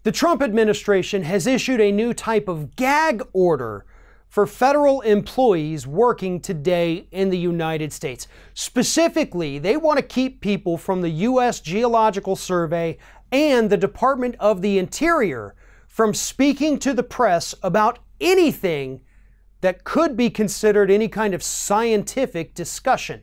The Trump administration has issued a new type of gag order for federal employees working today in the United States. Specifically, they want to keep people from the U.S. Geological Survey and the Department of the Interior from speaking to the press about anything that could be considered any kind of scientific discussion.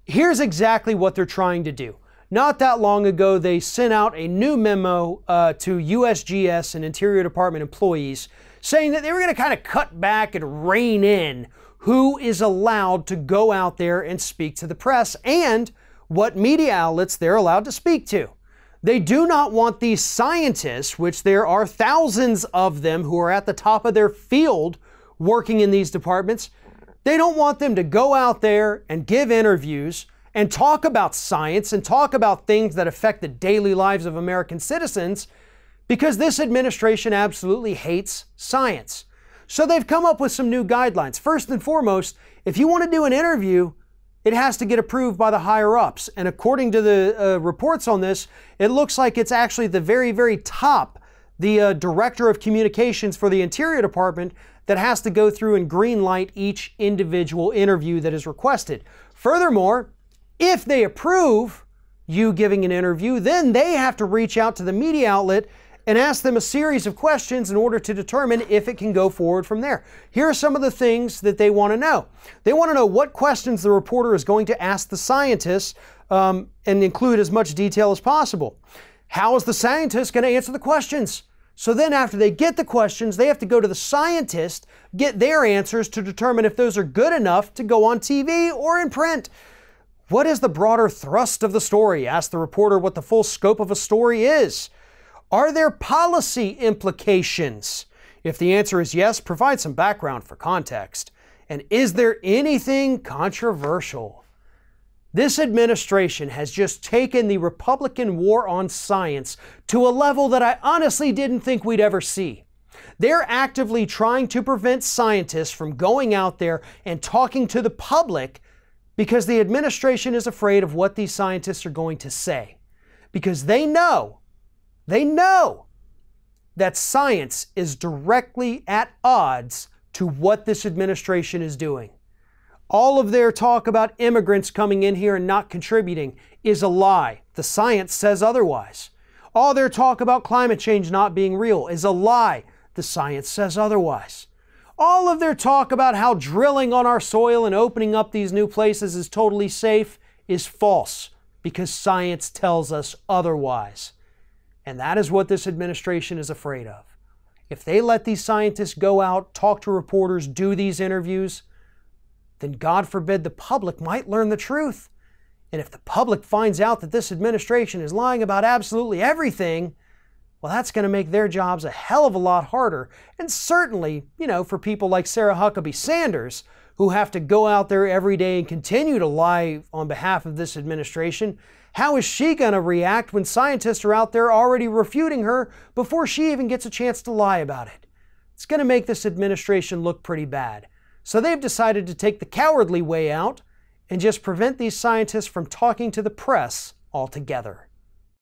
Here's exactly what they're trying to do. Not that long ago, they sent out a new memo to USGS and Interior Department employees saying that they were going to kind of cut back and rein in who is allowed to go out there and speak to the press and what media outlets they're allowed to speak to. They do not want these scientists, which there are thousands of them who are at the top of their field working in these departments. They don't want them to go out there and give interviews and talk about science and talk about things that affect the daily lives of American citizens, because this administration absolutely hates science. So they've come up with some new guidelines. First and foremost, if you want to do an interview, it has to get approved by the higher ups. And according to the reports on this, it looks like it's actually the very, very top, the Director of Communications for the Interior Department, that has to go through and green light each individual interview that is requested. Furthermore, if they approve you giving an interview, then they have to reach out to the media outlet and ask them a series of questions in order to determine if it can go forward from there. Here are some of the things that they want to know. They want to know what questions the reporter is going to ask the scientists and include as much detail as possible. How is the scientist going to answer the questions? So then after they get the questions, they have to go to the scientist, get their answers to determine if those are good enough to go on TV or in print. What is the broader thrust of the story? Ask the reporter what the full scope of a story is. Are there policy implications? If the answer is yes, provide some background for context. And is there anything controversial? This administration has just taken the Republican war on science to a level that I honestly didn't think we'd ever see. They're actively trying to prevent scientists from going out there and talking to the public because the administration is afraid of what these scientists are going to say. Because they know that science is directly at odds to what this administration is doing. All of their talk about immigrants coming in here and not contributing is a lie. The science says otherwise. All their talk about climate change not being real is a lie. The science says otherwise. All of their talk about how drilling on our soil and opening up these new places is totally safe is false, because science tells us otherwise. And that is what this administration is afraid of. If they let these scientists go out, talk to reporters, do these interviews, then God forbid the public might learn the truth. And if the public finds out that this administration is lying about absolutely everything, well, that's going to make their jobs a hell of a lot harder. And certainly, for people like Sarah Huckabee Sanders, who have to go out there every day and continue to lie on behalf of this administration, how is she going to react when scientists are out there already refuting her before she even gets a chance to lie about it? It's going to make this administration look pretty bad. So they've decided to take the cowardly way out and just prevent these scientists from talking to the press altogether.